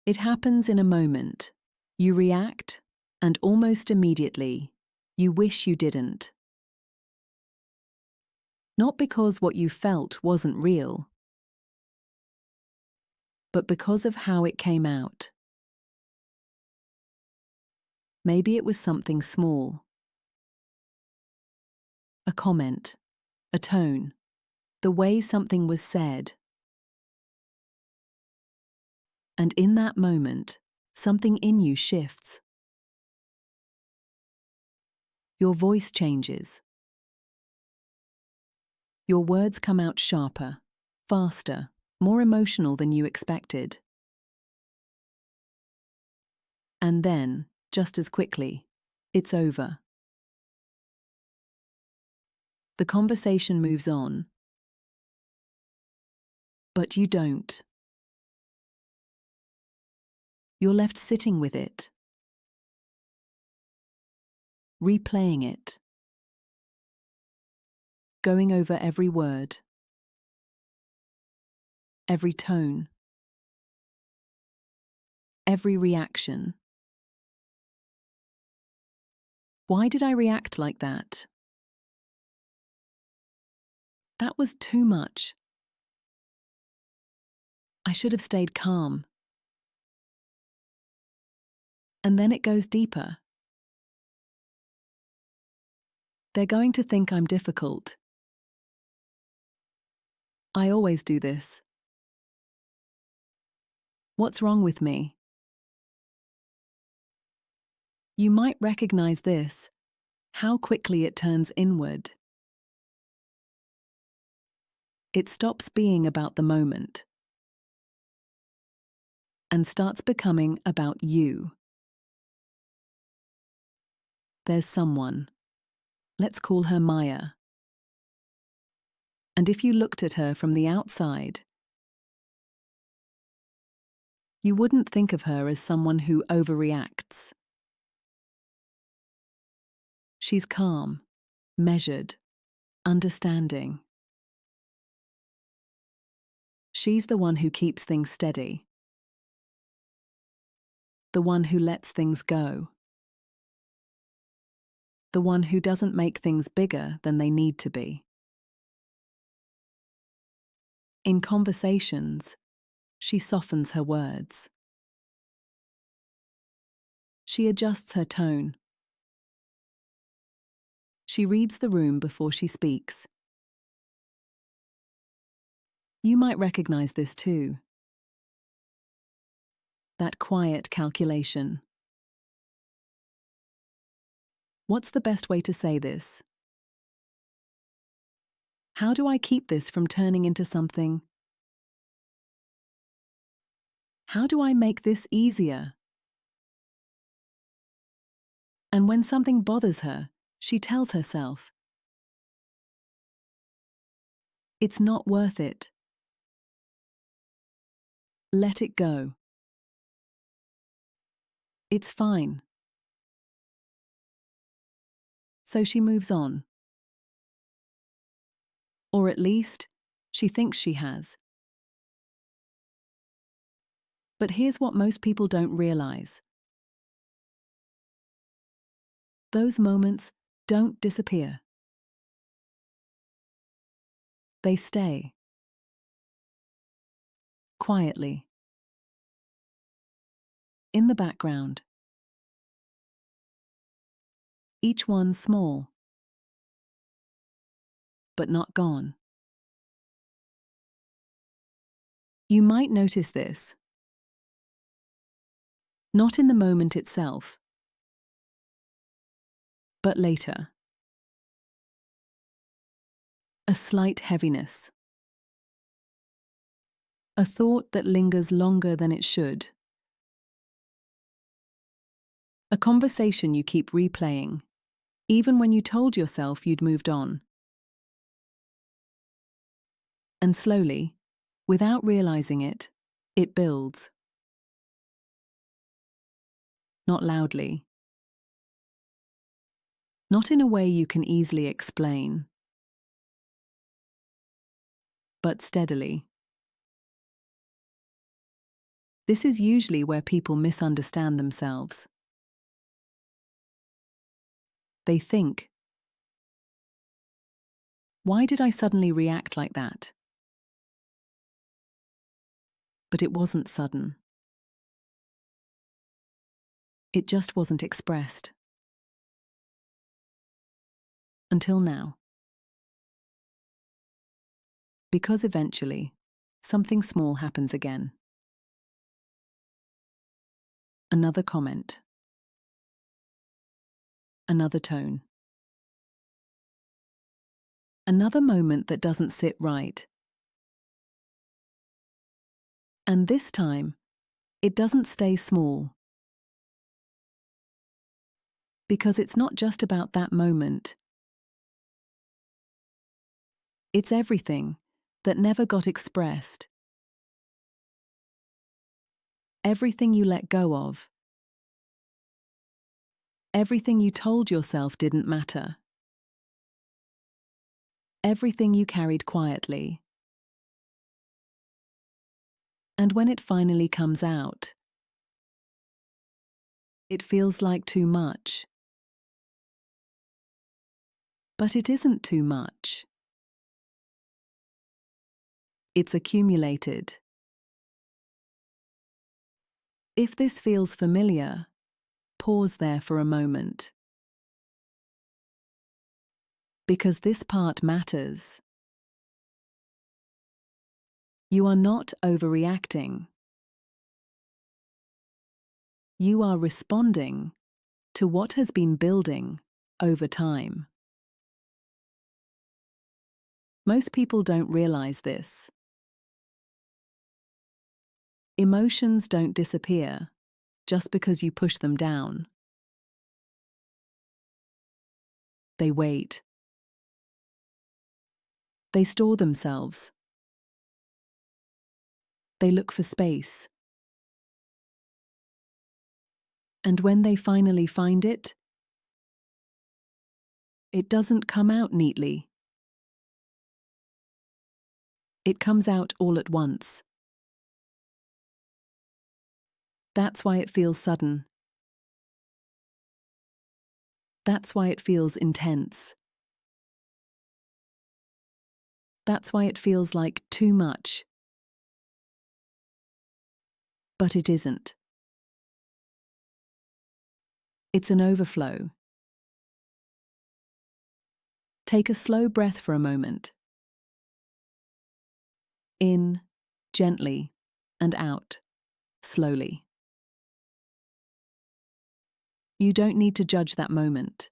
It happens in a moment. You react, and almost immediately, you wish you didn't. Not because what you felt wasn't real, but because of how it came out. Maybe it was something small. A comment, a tone, the way something was said. And in that moment, something in you shifts. Your voice changes. Your words come out sharper, faster, more emotional than you expected. And then, just as quickly, it's over. The conversation moves on, but you don't. You're left sitting with it, replaying it, going over every word, every tone, every reaction. Why did I react like that? That was too much. I should have stayed calm. And then it goes deeper. They're going to think I'm difficult. I always do this. What's wrong with me? You might recognize this, how quickly it turns inward. It stops being about the moment and starts becoming about you. There's someone. Let's call her Maya. And if you looked at her from the outside, you wouldn't think of her as someone who overreacts. She's calm, measured, understanding. She's the one who keeps things steady. The one who lets things go. The one who doesn't make things bigger than they need to be. In conversations, she softens her words. She adjusts her tone. She reads the room before she speaks. You might recognize this too. That quiet calculation. What's the best way to say this? How do I keep this from turning into something? How do I make this easier? And when something bothers her, she tells herself, it's not worth it. Let it go. It's fine. So she moves on. Or at least, she thinks she has. But here's what most people don't realize. Those moments don't disappear. They stay. Quietly. In the background. Each one small. But not gone. You might notice this. Not in the moment itself, but later. A slight heaviness. A thought that lingers longer than it should. A conversation you keep replaying, even when you told yourself you'd moved on. And slowly, without realizing it, it builds. Not loudly. Not in a way you can easily explain. But steadily. This is usually where people misunderstand themselves. They think, why did I suddenly react like that? But it wasn't sudden. It just wasn't expressed. Until now. Because eventually, something small happens again. Another comment. Another tone. Another moment that doesn't sit right. And this time, it doesn't stay small. Because it's not just about that moment. It's everything that never got expressed. Everything you let go of. Everything you told yourself didn't matter. Everything you carried quietly. And when it finally comes out, it feels like too much. But it isn't too much. It's accumulated. If this feels familiar, pause there for a moment. Because this part matters. You are not overreacting. You are responding to what has been building over time. Most people don't realize this. Emotions don't disappear just because you push them down. They wait. They store themselves. They look for space. And when they finally find it, it doesn't come out neatly. It comes out all at once. That's why it feels sudden. That's why it feels intense. That's why it feels like too much. But it isn't. It's an overflow. Take a slow breath for a moment. In, gently, and out, slowly. You don't need to judge that moment.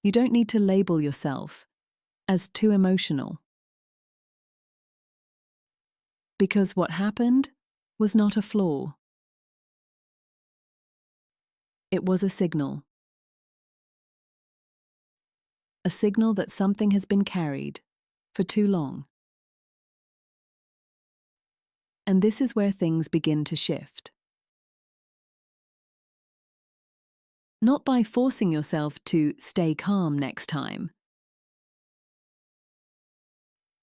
You don't need to label yourself as too emotional. Because what happened was not a flaw. It was a signal. A signal that something has been carried for too long. And this is where things begin to shift. Not by forcing yourself to stay calm next time.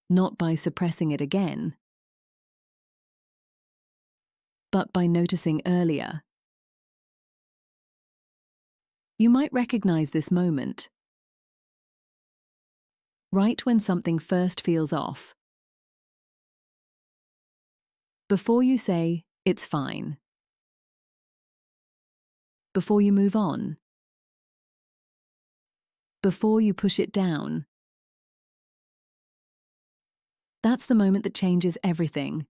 Not by suppressing it again. But by noticing earlier. You might recognize this moment. Right when something first feels off. Before you say, it's fine. Before you move on. Before you push it down. That's the moment that changes everything.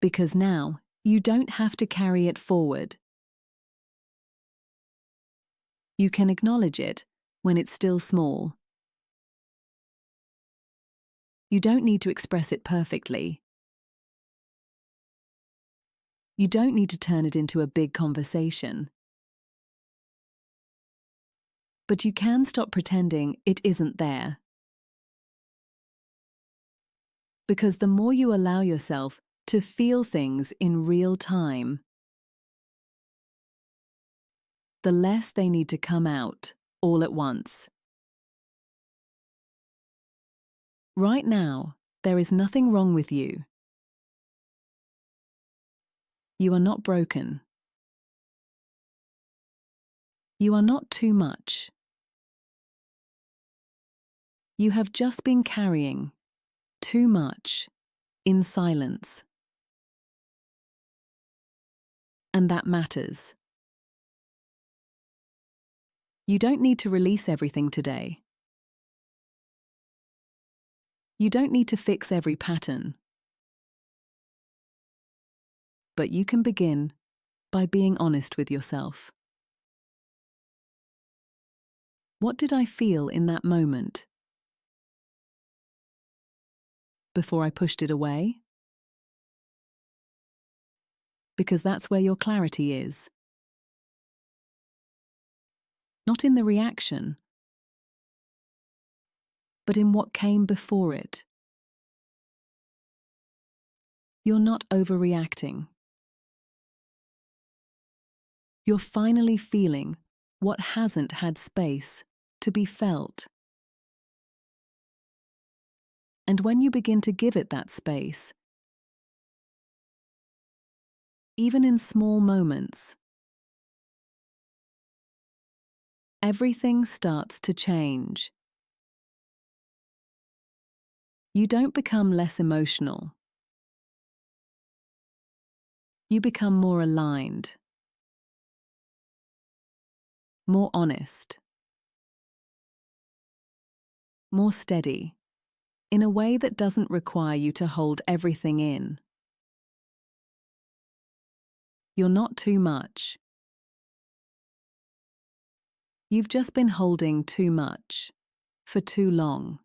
Because now, you don't have to carry it forward. You can acknowledge it when it's still small. You don't need to express it perfectly. You don't need to turn it into a big conversation. But you can stop pretending it isn't there. Because the more you allow yourself to feel things in real time, the less they need to come out all at once. Right now, There is nothing wrong with you. You are not broken. You are not too much. You have just been carrying too much in silence. And that matters. You don't need to release everything today. You don't need to fix every pattern. But you can begin by being honest with yourself. What did I feel in that moment? Before I pushed it away? Because that's where your clarity is. Not in the reaction, but in what came before it. You're not overreacting. You're finally feeling what hasn't had space to be felt. And when you begin to give it that space, even in small moments, everything starts to change. You don't become less emotional. You become more aligned, more honest, more steady, in a way that doesn't require you to hold everything in. You're not too much. You've just been holding too much for too long.